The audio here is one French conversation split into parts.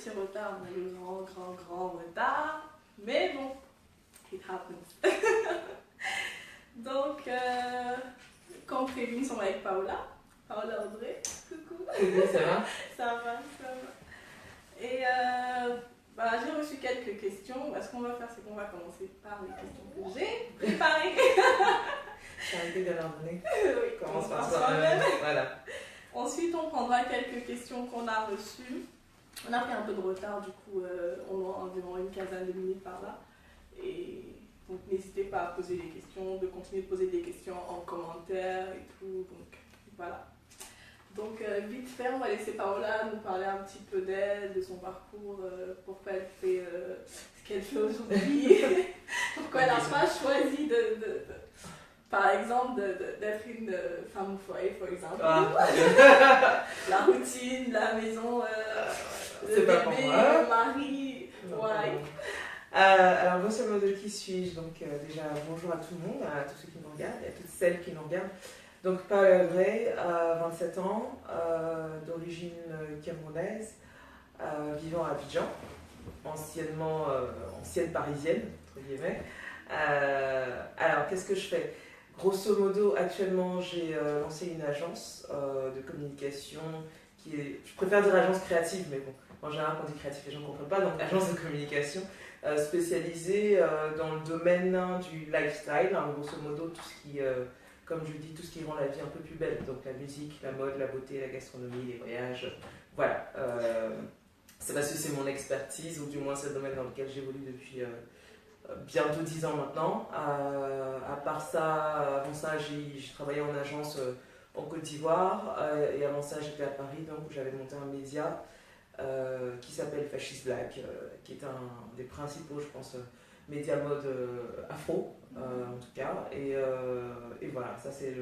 petit retard, on a eu grand retard, mais bon, it happens. Donc, comme prévu, nous sommes avec Paola Audrey, coucou. Coucou, ça va? Ça va. Et j'ai reçu quelques questions. Ce qu'on va faire, c'est qu'on va commencer par les questions que j'ai préparées. J'ai arrêté de leur donner. Oui, Commence par soi-même. Voilà. Ensuite, on prendra quelques questions qu'on a reçues. On a pris un peu de retard, du coup, on aura environ une quinzaine de minutes par là. Et donc, n'hésitez pas à poser des questions, de continuer de poser des questions en commentaire et tout. Donc, voilà. Donc, vite fait, on va laisser Paola nous parler un petit peu d'elle, de son parcours, pourquoi elle fait ce qu'elle fait aujourd'hui, pourquoi elle n'a pas choisi par exemple, d'être une femme au foyer, par exemple. La routine, la maison, le bébé, le mari, ouais. Alors, grosso modo, qui suis-je? Donc, déjà, bonjour à tout le monde, à tous ceux qui nous regardent et à toutes celles qui nous regardent. Donc, Paola Audrey, 27 ans, d'origine camerounaise, vivant à Abidjan, ancienne parisienne, entre guillemets. Alors, qu'est-ce que je fais? Grosso modo, actuellement, j'ai lancé une agence de communication qui est, je préfère dire agence créative, mais bon, en général, quand on dit créatif, les gens ne comprennent pas, donc agence de communication spécialisée dans le domaine du lifestyle, hein, grosso modo, tout ce qui, comme je dis, tout ce qui rend la vie un peu plus belle, donc la musique, la mode, la beauté, la gastronomie, les voyages, voilà. C'est parce que c'est mon expertise, ou du moins c'est le domaine dans lequel j'évolue depuis bientôt 10 ans maintenant. À part ça, avant ça, j'ai travaillé en agence en Côte d'Ivoire, et avant ça, j'étais à Paris, donc j'avais monté un média qui s'appelle Fascist Black, qui est un des principaux, je pense, médias mode afro, en tout cas. Et voilà, ça c'est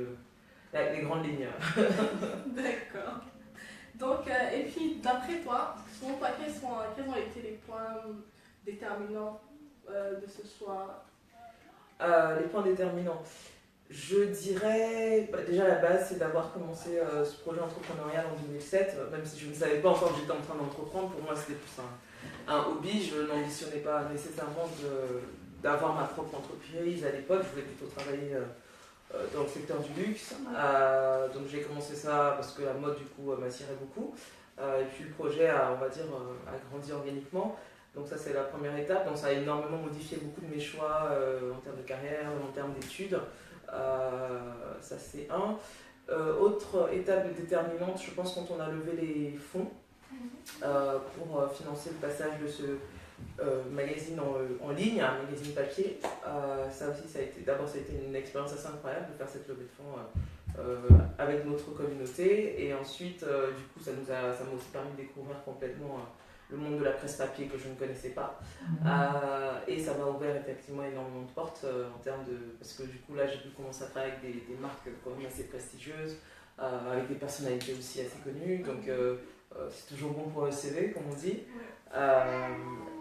les grandes lignes. D'accord. Donc, et puis, d'après toi, selon toi, quels ont été les points déterminants de ce soir? Les points déterminants. Je dirais, déjà la base, c'est d'avoir commencé ce projet entrepreneurial en 2007, même si je ne savais pas encore que j'étais en train d'entreprendre. Pour moi, c'était plus un hobby. Je n'ambitionnais pas nécessairement d'avoir ma propre entreprise à l'époque. Je voulais plutôt travailler dans le secteur du luxe. Donc j'ai commencé ça parce que la mode, du coup, m'attirait beaucoup. Et puis le projet a grandi organiquement. Donc ça, c'est la première étape. Donc ça a énormément modifié beaucoup de mes choix en termes de carrière, en termes d'études. Ça, c'est un. Autre étape déterminante, je pense, quand on a levé les fonds pour financer le passage de ce magazine en ligne, un magazine papier. Ça aussi, ça a été une expérience assez incroyable de faire cette levée de fonds avec notre communauté. Et ensuite, du coup, ça m'a aussi permis de découvrir complètement le monde de la presse papier que je ne connaissais pas. Et ça m'a ouvert effectivement énormément de portes en termes de... Parce que du coup, là, j'ai pu commencer à travailler avec des marques quand même assez prestigieuses, avec des personnalités aussi assez connues. Donc, c'est toujours bon pour le CV, comme on dit.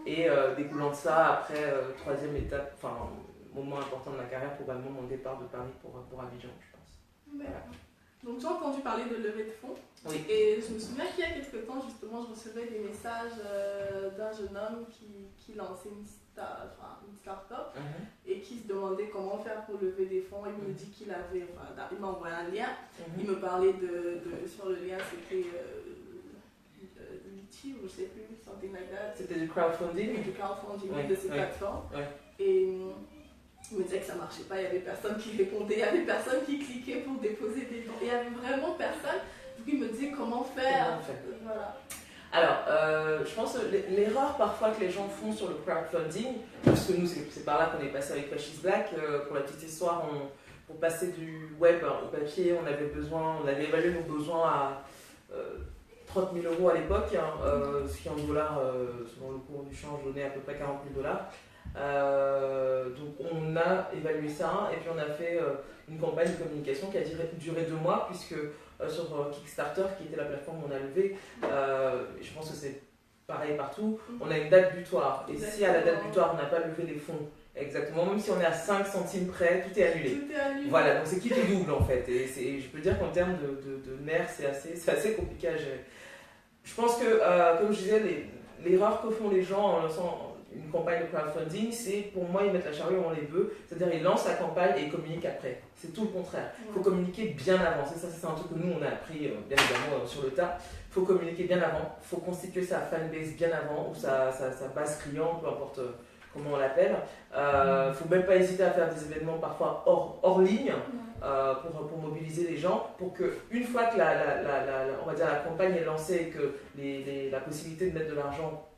Et découlant de ça, après, troisième étape, enfin, moment important de ma carrière, probablement mon départ de Paris pour Abidjan, je pense. Voilà. Donc, j'ai entendu parler de levée de fonds. Oui. Et je me souviens qu'il y a quelques temps, justement, je recevais des messages d'un jeune homme qui lançait une start-up et qui se demandait comment faire pour lever des fonds. Il me dit qu'il avait, il m'a envoyé un lien. Il me parlait sur le lien, c'était Litchi ou je sais plus, something like that. C'était du crowdfunding. Du crowdfunding de ces plateformes. Ouais. Et il me disait que ça marchait pas, il y avait personne qui répondait, il y avait personne qui cliquait pour déposer des dons. Il y avait vraiment personne. Du coup, il me disait comment faire. Voilà. Alors, je pense que l'erreur parfois que les gens font sur le crowdfunding, parce que nous, c'est par là qu'on est passé avec Fascist Black, pour la petite histoire, pour passer du web au papier, on avait évalué nos besoins à 30 000 € à l'époque, ce qui en dollars, selon le cours du change, donnait à peu près 40 000 $. Donc on a évalué ça et puis on a fait une campagne de communication qui a duré 2 mois puisque sur Kickstarter qui était la plateforme où on a levé, je pense que c'est pareil partout, on a une date butoir et si à la date butoir on n'a pas levé les fonds exactement, même si on est à 5 centimes près, tout est annulé. Voilà, donc c'est qui tout double en fait et je peux dire qu'en termes de nerfs c'est assez compliqué à gérer. Je pense que comme je disais, l'erreur que font les gens en lançant une campagne de crowdfunding, c'est pour moi ils mettent la charrue avant les bœufs, c'est-à-dire ils lancent la campagne et ils communiquent après. C'est tout le contraire. Il faut communiquer bien avant. C'est un truc que nous on a appris bien évidemment sur le tas. Il faut communiquer bien avant, il faut constituer sa fanbase bien avant ou sa base client, peu importe comment on l'appelle. Il ne faut même pas hésiter à faire des événements parfois hors ligne pour mobiliser les gens, pour qu'une fois que on va dire la campagne est lancée et que la possibilité de mettre de l'argent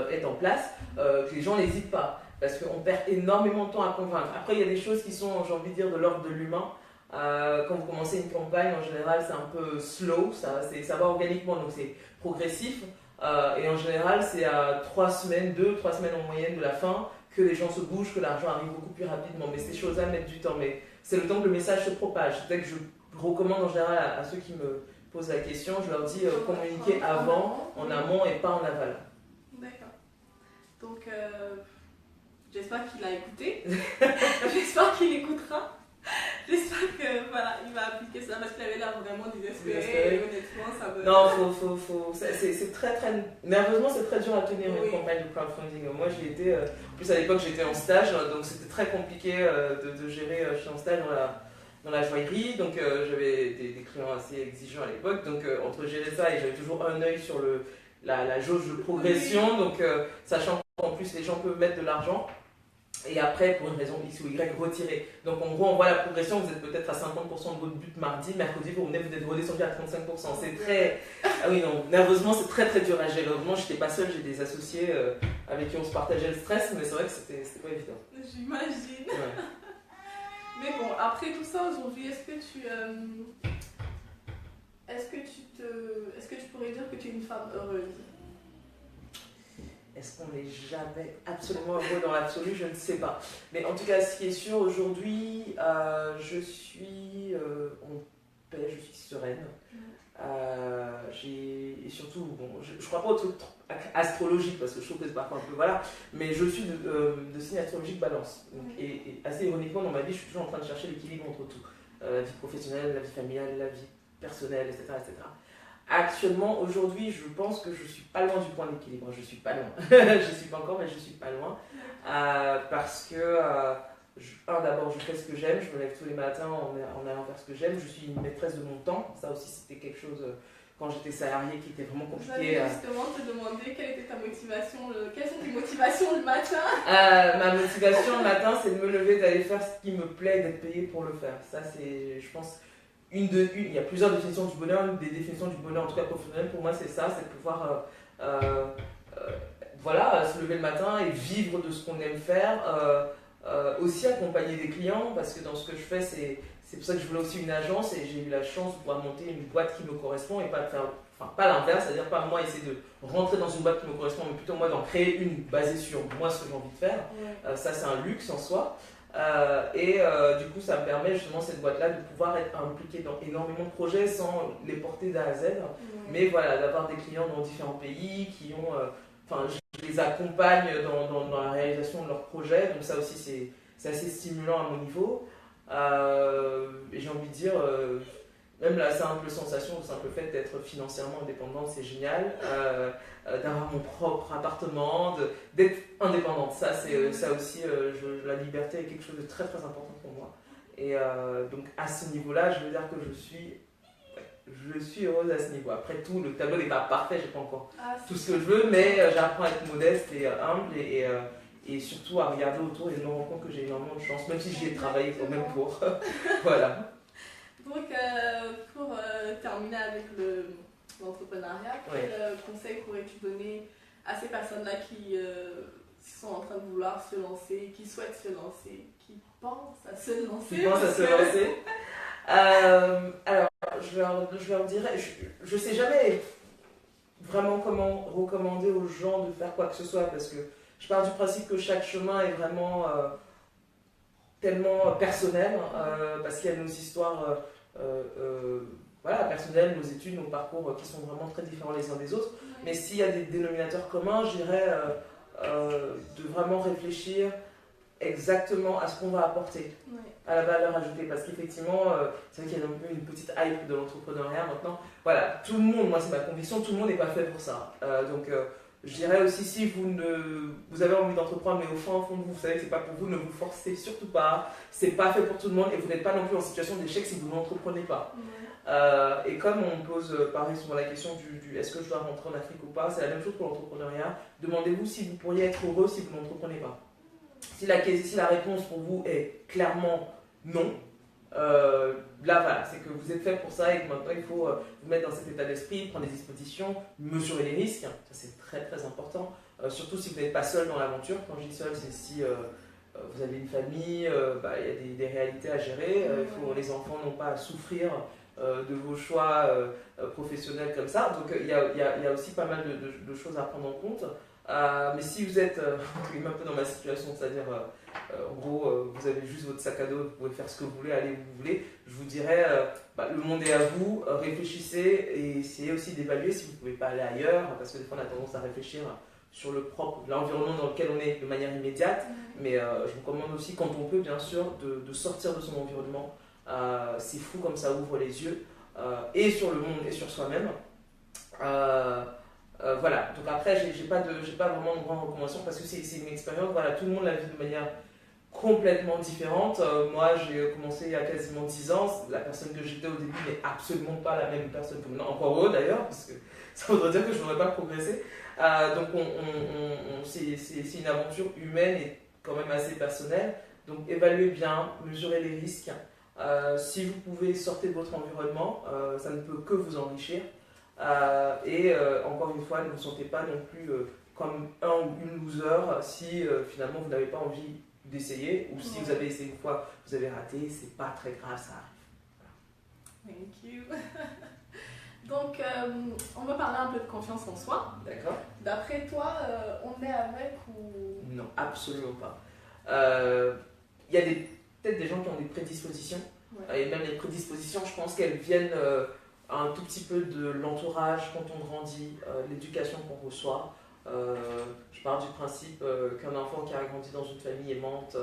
est en place, que les gens n'hésitent pas. Parce qu'on perd énormément de temps à convaincre. Après, il y a des choses qui sont, j'ai envie de dire, de l'ordre de l'humain. Quand vous commencez une campagne, en général, c'est un peu slow, ça va organiquement, donc c'est progressif. Et en général, c'est à 3 semaines, 2-3 semaines en moyenne de la fin, que les gens se bougent, que l'argent arrive beaucoup plus rapidement. Mais ces choses-là mettent du temps. Mais c'est le temps que le message se propage. C'est que je recommande en général à ceux qui me posent la question, je leur dis communiquer avant, en amont et pas en aval. D'accord. Donc, j'espère qu'il a écouté. J'espère qu'il écoutera. J'espère que voilà, il va appliquer ça parce qu'il avait l'air vraiment désespéré. Et honnêtement, ça me. Non, c'est très. Nerveusement, c'est très dur à tenir une campagne de crowdfunding. Moi, j'y étais. En plus, à l'époque, j'étais en stage, donc c'était très compliqué de gérer. Je suis en stage dans la joaillerie, donc j'avais des clients assez exigeants à l'époque. Donc, entre gérer ça et j'avais toujours un œil sur la jauge de progression, donc sachant qu'en plus, les gens peuvent mettre de l'argent. Et après, pour une raison X ou Y, retirer. Donc en gros, on voit la progression, vous êtes peut-être à 50% de votre but mardi, mercredi, vous êtes redescendu à 35%. C'est très... Ah oui, non, nerveusement, c'est très très dur à gérer. Heureusement, je n'étais pas seule, j'ai des associés avec qui on se partageait le stress, mais c'est vrai que c'était pas évident. J'imagine. Ouais. Mais bon, après tout ça, aujourd'hui, est-ce que tu pourrais dire que tu es une femme heureuse? Est-ce qu'on n'est jamais absolument heureux dans l'absolu? Je ne sais pas. Mais en tout cas, ce qui est sûr, aujourd'hui, je suis en paix, je suis sereine. Et surtout, bon, je ne crois pas au truc astrologique, parce que je trouve que c'est parfois un peu... Voilà, mais je suis de signe astrologique balance. Donc, et assez ironiquement, dans ma vie, je suis toujours en train de chercher l'équilibre entre tout. La vie professionnelle, la vie familiale, la vie personnelle, etc. etc. Actuellement, aujourd'hui, je pense que je ne suis pas loin du point d'équilibre. Je ne suis pas loin. Je ne suis pas encore, mais je suis pas loin. Parce que, d'abord, je fais ce que j'aime. Je me lève tous les matins en allant faire ce que j'aime. Je suis une maîtresse de mon temps. Ça aussi, c'était quelque chose, quand j'étais salariée, qui était vraiment compliqué. J'allais justement te demander quelle était ta motivation. Quelles sont tes motivations le matin? Ma motivation le matin, c'est de me lever, d'aller faire ce qui me plaît et d'être payée pour le faire. Ça, c'est, je pense... il y a plusieurs définitions du bonheur. Une des définitions du bonheur, en tout cas professionnel, pour moi, c'est ça, c'est de pouvoir voilà, se lever le matin et vivre de ce qu'on aime faire. Aussi accompagner des clients, parce que dans ce que je fais, c'est pour ça que je voulais aussi une agence et j'ai eu la chance de pouvoir monter une boîte qui me correspond et pas de faire, enfin pas l'inverse, c'est-à-dire pas moi essayer de rentrer dans une boîte qui me correspond, mais plutôt moi d'en créer une basée sur moi ce que j'ai envie de faire. Ça, c'est un luxe en soi. Du coup, ça me permet justement cette boîte-là de pouvoir être impliquée dans énormément de projets sans les porter d'A à Z. Mais voilà, d'avoir des clients dans différents pays qui ont... je les accompagne dans la réalisation de leurs projets. Donc ça aussi, c'est assez stimulant à mon niveau. Et j'ai envie de dire... même la simple sensation, le simple fait d'être financièrement indépendante, c'est génial. D'avoir mon propre appartement, d'être indépendante. Ça, ça aussi, la liberté est quelque chose de très très important pour moi. Et donc à ce niveau-là, je veux dire que je suis heureuse à ce niveau. Après tout, le tableau n'est pas parfait, j'ai pas encore tout ce que je veux, mais j'apprends à être modeste et humble et surtout à regarder autour et de me rendre compte que j'ai énormément de chance, même si j'y ai travaillé quand même pour. Voilà. Donc, pour terminer avec l'entrepreneuriat, quel conseil pourrais-tu donner à ces personnes-là qui sont en train de vouloir se lancer, qui souhaitent se lancer, qui pensent à se lancer? Alors, je leur dirais, je ne sais jamais vraiment comment recommander aux gens de faire quoi que ce soit, parce que je pars du principe que chaque chemin est vraiment tellement personnel, parce qu'il y a nos histoires voilà, personnelles, nos études, nos parcours qui sont vraiment très différents les uns des autres. Mais s'il y a des dénominateurs communs, je dirais de vraiment réfléchir exactement à ce qu'on va apporter, à la valeur ajoutée. Parce qu'effectivement, c'est vrai qu'il y a un peu une petite hype de l'entrepreneuriat maintenant. Voilà, tout le monde, moi c'est ma conviction, tout le monde n'est pas fait pour ça. Donc Je dirais aussi, si vous avez envie d'entreprendre, mais au fond de vous, vous savez que c'est pas pour vous, ne vous forcez surtout pas. C'est pas fait pour tout le monde et vous n'êtes pas non plus en situation d'échec si vous n'entreprenez pas. Et comme on pose pareil souvent la question du est-ce que je dois rentrer en Afrique ou pas, c'est la même chose pour l'entrepreneuriat. Demandez-vous si vous pourriez être heureux si vous n'entreprenez pas. Si la réponse pour vous est clairement non, là voilà, c'est que vous êtes fait pour ça et que maintenant il faut vous mettre dans cet état d'esprit, prendre des dispositions, mesurer les risques, ça c'est très très important, surtout si vous n'êtes pas seul dans l'aventure. Quand je dis seul, c'est si vous avez une famille, il y a des réalités à gérer, les enfants n'ont pas à souffrir de vos choix professionnels comme ça, donc il y a aussi pas mal de choses à prendre en compte. Mais si vous êtes un peu dans ma situation, c'est-à-dire en gros vous avez juste votre sac à dos, vous pouvez faire ce que vous voulez, aller où vous voulez, je vous dirais le monde est à vous, réfléchissez et essayez aussi d'évaluer si vous ne pouvez pas aller ailleurs, parce que des fois on a tendance à réfléchir sur l'environnement dans lequel on est de manière immédiate, mais je vous recommande aussi quand on peut bien sûr de sortir de son environnement. C'est fou comme ça ouvre les yeux et sur le monde et sur soi-même. Voilà, donc après j'ai pas vraiment de grande recommandation parce que c'est une expérience, voilà, tout le monde la vit de manière complètement différente. Moi j'ai commencé il y a quasiment 10 ans, la personne que j'étais au début n'est absolument pas la même personne que maintenant, encore heureux d'ailleurs, parce que ça voudrait dire que je n'aurais pas progressé. Donc c'est une aventure humaine et quand même assez personnelle, donc évaluez bien, mesurez les risques. Si vous pouvez sortir de votre environnement, ça ne peut que vous enrichir. Encore une fois, ne vous sentez pas non plus comme un ou une loser si finalement vous n'avez pas envie d'essayer ou si vous avez essayé une fois, vous avez raté, c'est pas très grave, ça arrive. Thank you. Donc, on va parler un peu de confiance en soi. D'accord. D'après toi, on est avec ou... Non, absolument pas. Il y a peut-être des gens qui ont des prédispositions, et même les prédispositions, je pense qu'elles viennent un tout petit peu de l'entourage quand on grandit, l'éducation qu'on reçoit. Je pars du principe qu'un enfant qui a grandi dans une famille aimante,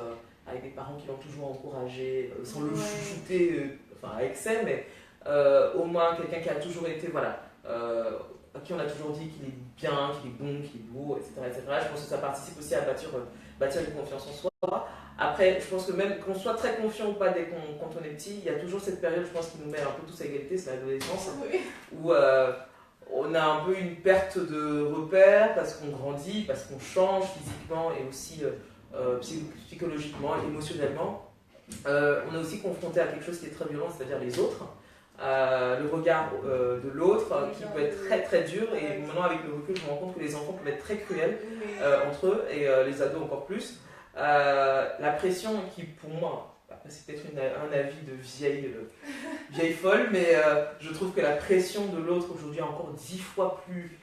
avec des parents qui l'ont toujours encouragé, sans le chouchouter à excès, mais au moins quelqu'un qui a toujours été, à qui on a toujours dit qu'il est bien, qu'il est bon, qu'il est beau, etc., etc. Je pense que ça participe aussi à bâtir une confiance en soi. Après, je pense que même qu'on soit très confiant ou pas quand on est petit, il y a toujours cette période, je pense, qui nous met un peu tous à égalité, c'est l'adolescence, où on a un peu une perte de repères parce qu'on grandit, parce qu'on change physiquement et aussi psychologiquement, émotionnellement. On est aussi confronté à quelque chose qui est très violent, c'est-à-dire les autres. Le regard de l'autre qui peut être très très dur, et maintenant avec le recul je me rends compte que les enfants peuvent être très cruels entre eux et les ados encore plus. La pression qui pour moi, c'est peut-être un avis de vieille folle, mais je trouve que la pression de l'autre aujourd'hui est encore 10 fois plus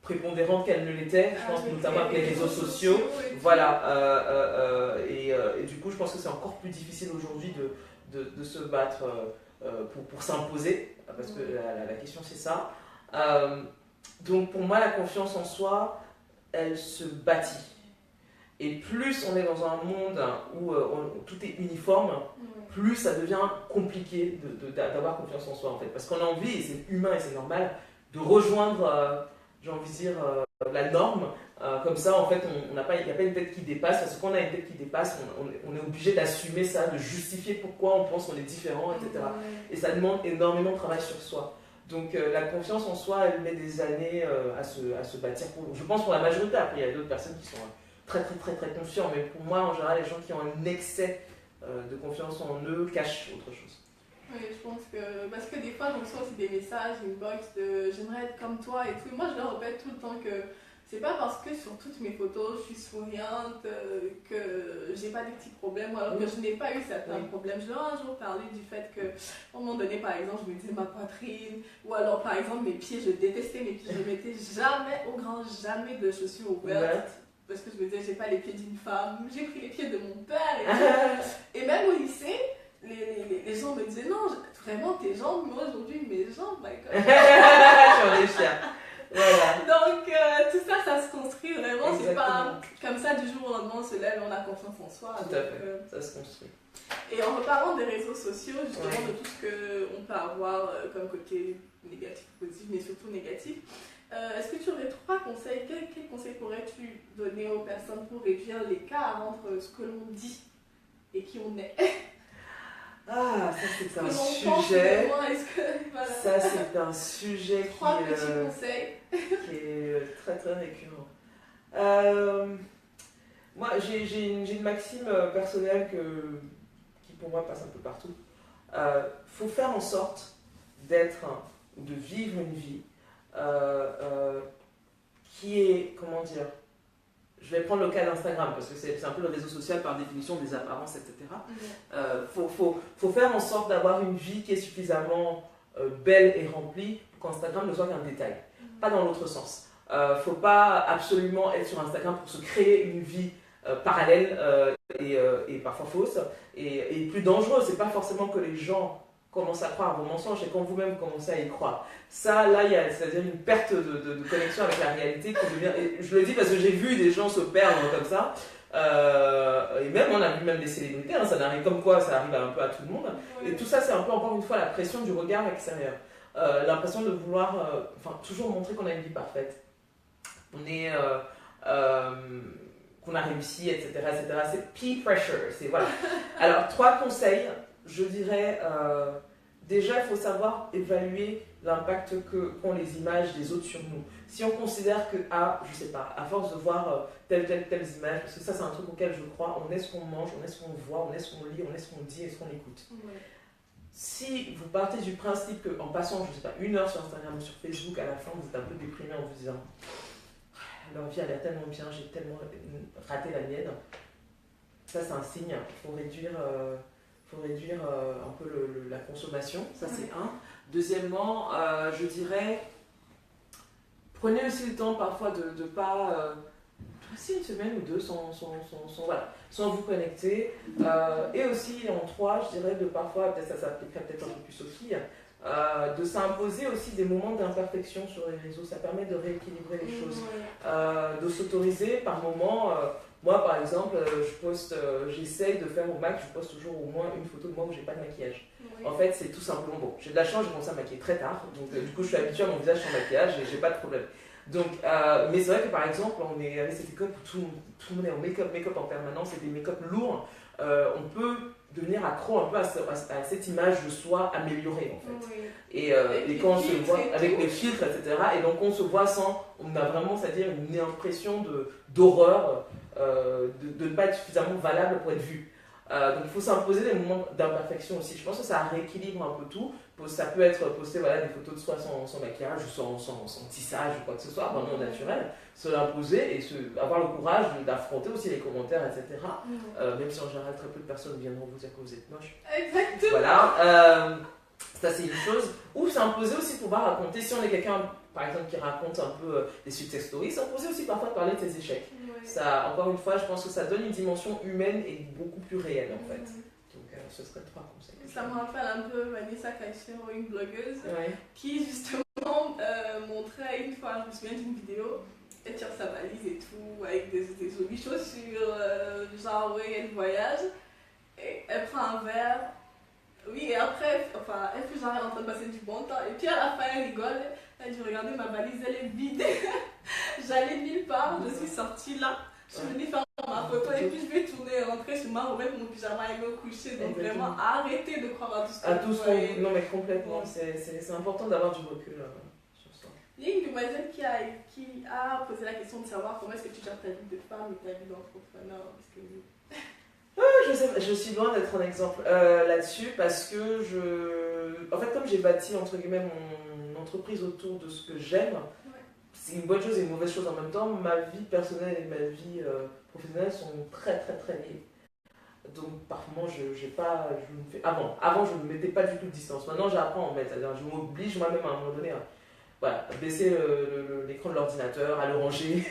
prépondérante qu'elle ne l'était, je pense notamment avec les réseaux sociaux, et du coup je pense que c'est encore plus difficile aujourd'hui de se battre pour s'imposer, parce que la question c'est ça. Donc pour moi la confiance en soi, elle se bâtit. Et plus on est dans un monde où tout est uniforme, plus ça devient compliqué d'avoir confiance en soi en fait. Parce qu'on a envie, et c'est humain et c'est normal, de rejoindre, j'ai envie de dire, la norme. Comme ça, en fait, il n'y a pas une tête qui dépasse, parce que quand on a une tête qui dépasse, on est obligé d'assumer ça, de justifier pourquoi on pense qu'on est différent, etc. Et ça demande énormément de travail sur soi. Donc la confiance en soi, elle met des années à se bâtir. Je pense pour la majorité, après il y a d'autres personnes qui sont très très très très confiants, mais pour moi en général les gens qui ont un excès de confiance en eux cachent autre chose. Oui, je pense que, parce que des fois je reçois aussi des messages, inbox de j'aimerais être comme toi et tout, et moi je leur répète tout le temps que c'est pas parce que sur toutes mes photos je suis souriante que j'ai pas des petits problèmes, ou alors que je n'ai pas eu certains problèmes. Je leur ai un jour parlé du fait que, à un moment donné par exemple, je me disais ma poitrine, ou alors par exemple mes pieds, je détestais mes pieds, je mettais jamais, au grand jamais de chaussures ouvertes. Parce que je me disais, j'ai pas les pieds d'une femme, j'ai pris les pieds de mon père. Et même au lycée, les gens me disaient, non, vraiment tes jambes, moi aujourd'hui, mes jambes, my God. J'en ai fière. Voilà. Donc, tout ça, ça se construit vraiment. C'est pas comme ça, du jour au lendemain, on se lève et on a confiance en soi. Tout à fait, ça se construit. Et en reparlant des réseaux sociaux, justement, de tout ce qu'on peut avoir comme côté négatif, positif, mais surtout négatif, Est-ce que tu aurais 3 conseils? Quels conseils pourrais-tu donner aux personnes pour réduire l'écart entre ce que l'on dit et qui on est? Ah, ça c'est un sujet. Voilà. Ça c'est un sujet 3 petits conseils qui est très très récurrent. Moi j'ai une maxime personnelle qui pour moi passe un peu partout. Faut faire en sorte d'être ou de vivre une vie qui est, comment dire, je vais prendre le cas d'Instagram parce que c'est un peu le réseau social par définition des apparences, etc. Faut faire en sorte d'avoir une vie qui est suffisamment belle et remplie pour qu'Instagram ne soit qu'un détail, pas dans l'autre sens. Faut pas absolument être sur Instagram pour se créer une vie parallèle et parfois fausse et plus dangereuse. C'est pas forcément que les gens commencent à croire à vos mensonges et quand vous-même commencez à y croire. Ça, là, il y a c'est-à-dire une perte de connexion avec la réalité qui devient... Et je le dis parce que j'ai vu des gens se perdre comme ça. Et même, on a vu même des célébrités, hein, ça n'arrive comme quoi, ça arrive un peu à tout le monde. Et tout ça, c'est un peu, encore une fois, la pression du regard extérieur. L'impression de vouloir toujours montrer qu'on a une vie parfaite. On est... qu'on a réussi, etc. etc. C'est peer pressure. Voilà. Alors, 3 conseils. Je dirais, déjà, il faut savoir évaluer l'impact qu'ont les images des autres sur nous. Si on considère que, je sais pas, à force de voir telles images, parce que ça, c'est un truc auquel je crois, on est ce qu'on mange, on est ce qu'on voit, on est ce qu'on lit, on est ce qu'on dit et ce qu'on écoute. Ouais. Si vous partez du principe qu'en passant, je sais pas, 1 heure sur Instagram ou sur Facebook, à la fin, vous êtes un peu déprimé en vous disant leur vie a l'air tellement bien, j'ai tellement raté la mienne, ça, c'est un signe. Il faut réduire... un peu la consommation, ça c'est un. Deuxièmement, je dirais, prenez aussi le temps parfois de ne pas passer 1 semaine ou 2 sans vous connecter. Et aussi en 3, je dirais de parfois, peut-être ça s'appliquerait peut-être un peu plus aux filles, de s'imposer aussi des moments d'imperfection sur les réseaux. Ça permet de rééquilibrer les choses, de s'autoriser par moments. Moi, par exemple, j'essaye de faire au max, je poste toujours au moins une photo de moi où j'ai pas de maquillage. Oui. En fait, c'est tout simplement bon. J'ai de la chance, j'ai commencé à maquiller très tard, donc du coup, je suis habituée à mon visage sans maquillage et j'ai pas de problème. Donc, mais c'est vrai que par exemple, on est avec cette école où tout le monde est en make-up en permanence et des make-up lourds. On peut devenir accro un peu à cette image de soi améliorée en fait. Oui. Et quand on se voit avec les filtres, etc. Et donc on se voit on a vraiment, c'est-à-dire une impression d'horreur, de ne pas être suffisamment valable pour être vu. Donc il faut s'imposer des moments d'imperfection aussi. Je pense que ça rééquilibre un peu tout. Ça peut être poster des photos de soi sans maquillage ou sans tissage ou quoi que ce soit, vraiment naturel. Se l'imposer et avoir le courage d'affronter aussi les commentaires, etc. Même si en général très peu de personnes viendront vous dire que vous êtes moche. Exactement. Voilà. Ça c'est une chose. Ou s'imposer aussi pour pouvoir raconter, si on est quelqu'un par exemple qui raconte un peu des success stories, s'imposer aussi parfois de parler de ses échecs. Ça, encore une fois, je pense que ça donne une dimension humaine et beaucoup plus réelle en fait. Donc ce serait 3 conseils. Ça me rappelle un peu Vanessa Caicero, une blogueuse, qui justement montrait une fois, je me souviens d'une vidéo, elle tire sa valise et tout, avec des jolies chaussures, genre oui, elle voyage, et elle prend un verre, oui, et après, elle fait genre elle est en train de passer du bon temps, et puis à la fin elle rigole, elle dit regardez ma valise elle est vide, j'allais nulle part, je suis sortie là. Je suis venue faire ma photo et puis je vais tourner, rentrer chez moi, remettre mon pyjama et me coucher. Donc vraiment, arrêtez de croire à tout ce que vous voyez. Non mais complètement, c'est important d'avoir du recul sur ça. Il y a une demoiselle qui a posé la question de savoir comment est-ce que tu gères ta vie de femme et ta vie d'entrepreneur. Je suis loin d'être un exemple là-dessus parce que en fait comme j'ai bâti entre guillemets mon entreprise autour de ce que j'aime, c'est une bonne chose et une mauvaise chose en même temps. Ma vie personnelle et ma vie professionnelle sont très très très liées. Donc par moment avant je ne mettais pas du tout de distance. Maintenant j'apprends à en mettre, c'est-à-dire je m'oblige moi-même à un moment donné à baisser l'écran de l'ordinateur, à le ranger,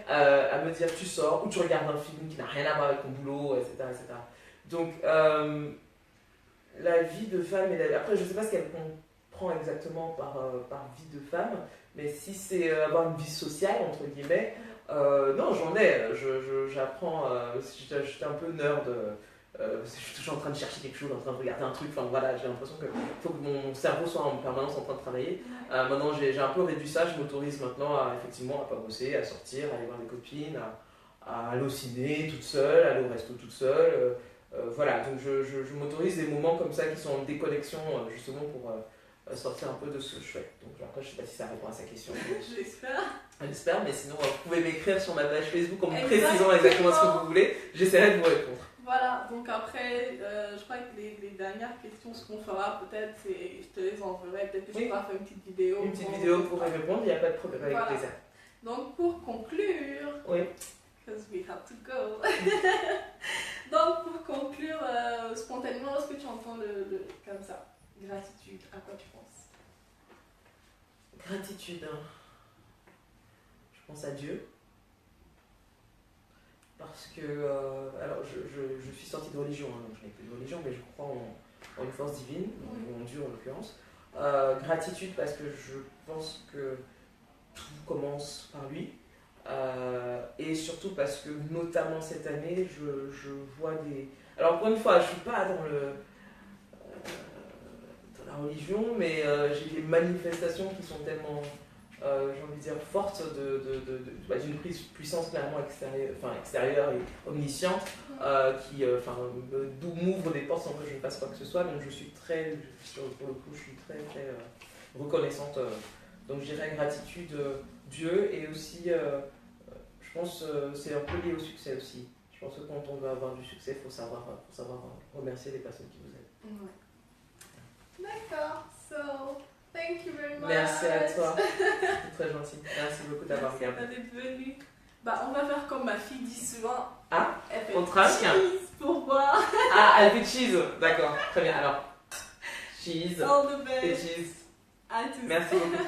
à me dire tu sors ou tu regardes un film qui n'a rien à voir avec ton boulot, etc. etc. Donc la vie de femme, après je ne sais pas ce qu'elle comprend exactement par vie de femme, mais si c'est avoir une vie sociale, entre guillemets, non, j'en ai. J'apprends, j'étais un peu nerd je suis toujours en train de chercher quelque chose, en train de regarder un truc, enfin voilà, j'ai l'impression qu'il faut que mon cerveau soit en permanence en train de travailler. Maintenant j'ai un peu réduit ça, je m'autorise maintenant à effectivement à pas bosser, à sortir, à aller voir des copines, à aller au ciné toute seule, à aller au resto toute seule. Voilà, donc je m'autorise des moments comme ça qui sont en déconnexion justement pour sortir un peu de ce que je fais. Donc après je sais pas si ça répond à sa question. J'espère, mais sinon vous pouvez m'écrire sur ma page Facebook en me précisant exactement ce que vous voulez, j'essaierai de vous répondre. Voilà, donc après, je crois que les dernières questions, ce qu'on fera peut-être, c'est, je te les enverrai, peut-être que je pourrai faire une petite vidéo. Une petite vidéo pour y répondre, il n'y a pas de problème, avec plaisir. Donc pour conclure, oui. Because we have to go. Donc pour conclure, spontanément, est-ce que tu entends comme ça, gratitude, à quoi tu penses? Gratitude, je pense à Dieu. Parce que, alors je suis sortie de religion, donc je n'ai plus de religion, mais je crois en une force divine, en Dieu en l'occurrence. Gratitude parce que je pense que tout commence par lui. Et surtout parce que, notamment cette année, je vois des... Alors encore une fois, je ne suis pas dans la religion, mais j'ai des manifestations qui sont tellement... j'ai envie de dire forte d'une puissance clairement extérieure et omnisciente qui m'ouvre des portes sans que je ne fasse quoi que ce soit. Donc pour le coup, je suis très très reconnaissante. Donc je dirais gratitude, Dieu, et aussi je pense c'est un peu lié au succès aussi. Je pense que quand on veut avoir du succès, il faut savoir remercier les personnes qui vous aident. Ouais. D'accord, so... Thank you very much. Merci à toi, c'est très gentil. Merci beaucoup d'avoir regardé. Merci d'être venu. On va faire comme ma fille dit souvent. Ah, elle fait on traque cheese pour boire. Ah, elle fait cheese, d'accord, très bien. Alors, cheese All the best. et cheese. À tous. Merci beaucoup.